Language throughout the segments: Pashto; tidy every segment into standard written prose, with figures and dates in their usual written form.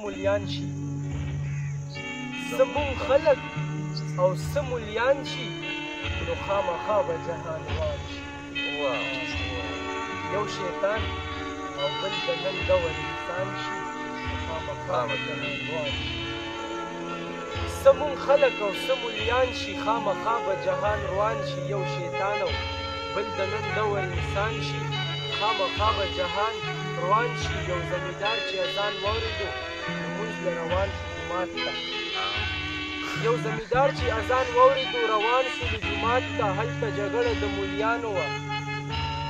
مولیان شي زمون خلک او څه مولیان شي نو خامخا به جهان روان شي یو شیطان او بل د نن ډول انسان شي خامخا به جهان روان شي څه مونږ خلک او څه مولیان شي خامخا به جهان روان شي یو شیطان او بل د نن ډول انسان شي خامخا به جهان روان شي یو زمیندار چې اذان واورېدو لمونځ له روان شو جومات ته یو زمیندار چې اذان واورېدو روان شو د جومات ته هلته جګړه د مولیانو وه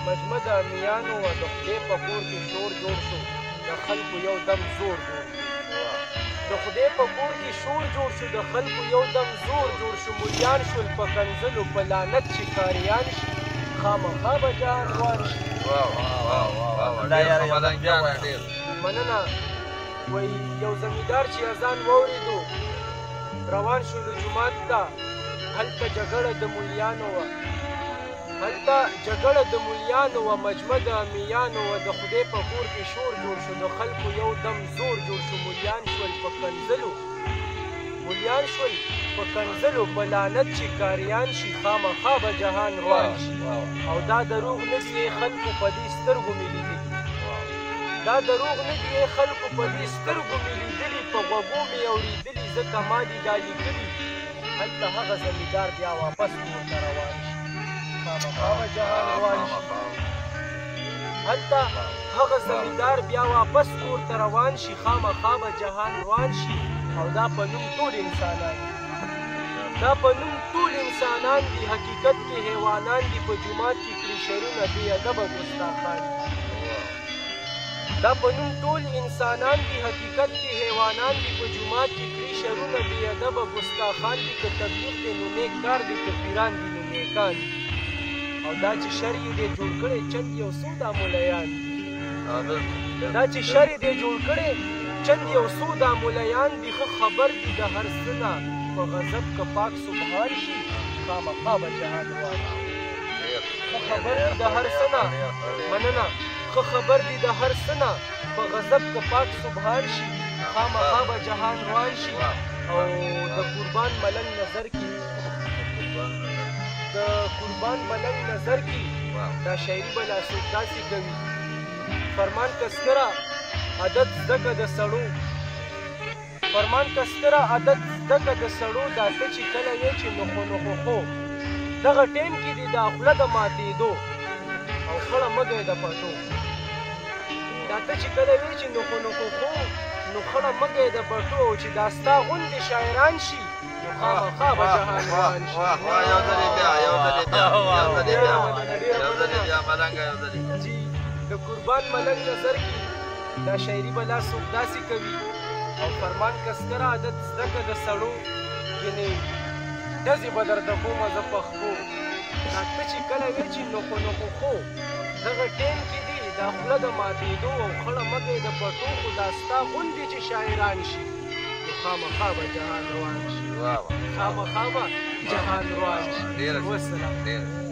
مجمع د امیانو وه د خدای په کور کې شور جوړ شو د خلکو یو دم زور جوړ شو د خدای په کور کې شور جوړ شو د خلکو یو دم زور جوړ شو مولیان شول په کنځلو په لعنت چې کاریان شي خامخا به جهان روان شي مننه وایي یو زمیندار چې اذان واورېدو روان شو د جومات ته هلته جګړه د مولیانو وه هلته جګړه د مولیانو وه مجمع د امیانو وه د خدای په کور کې شور جوړ شو د خلکو یو دم زور جوړ شو مولیان شول په کنځلو په لعنت چې کاریان شي خامخا به جهان روان شي او دا دروغ نه دي خلکو په دې سترګو مې لیدلي دا دروغ نه دي خلکو په دې سترګو مې لیدلي په غوږو مې اورېدلي ځکه ما دي دا لیکلي هلته هغه زمیندار بیا واپس کور ته روان شي خامخا به جهان روان شي هلته هغه زمیندار بیا واپس کور ته روان شي خامخا به جهان روان شي او دا په نوم ټول انسانان دي حقیقت کې حیوانان دي په جومات کې کړي شرونه بې ادبه ګستاخان دي دا په نوم ټول انسانان دي حقیقت کې حیوانان دي په جومات کې کړي شرونه بې ادبه ګستاخان دي که تبلیغ دی نو نیک کار دی که پیران دي نو نیکان دي او دا چې شر یې دی جوړ کړی چند یو څو دا مولیان دي دا چې شر یې دی جوړ کړی چند یو څو دا مولیان دي ښه خبر دي د هر څه نه په غضب که پاک سبحان شي خامخا به جهان روان شي ښه خبر دي د هر څه نه مننه ښه خبر دي د هر څه نه په غضب که پاک سبحان شي خامخا به جهان روان شي او د قربان ملنګ نظر کې دا شاعري به لاسوک داسې کوي فرمان کسکره عادت زده که د سړو دا ته چې کله وې چې نخو خو دغه ټیم کې دي دا خوله د ماتېدو او خړه مګی د پټو دا ته چې کله وې چې نخو خو نو خړه مګی د پټو او چې دا ستا غوندې شاعران شي نو خامخا به جهان روان شي د قربان ملنګ نظر کې دا شاعري به لاسوک داسې کوي او فرمان کسکره عادت زده که د سړو ګینې ډزې به درته کومه زه پخپو دا ته چې کله وې چې نخو خو دغه ټیم کې دي دا خوله د ماتېدو او خړه مګی د پټو خو دا ستا غوندې چې شاعران شي نو خامخا به جهان روان شي وسلام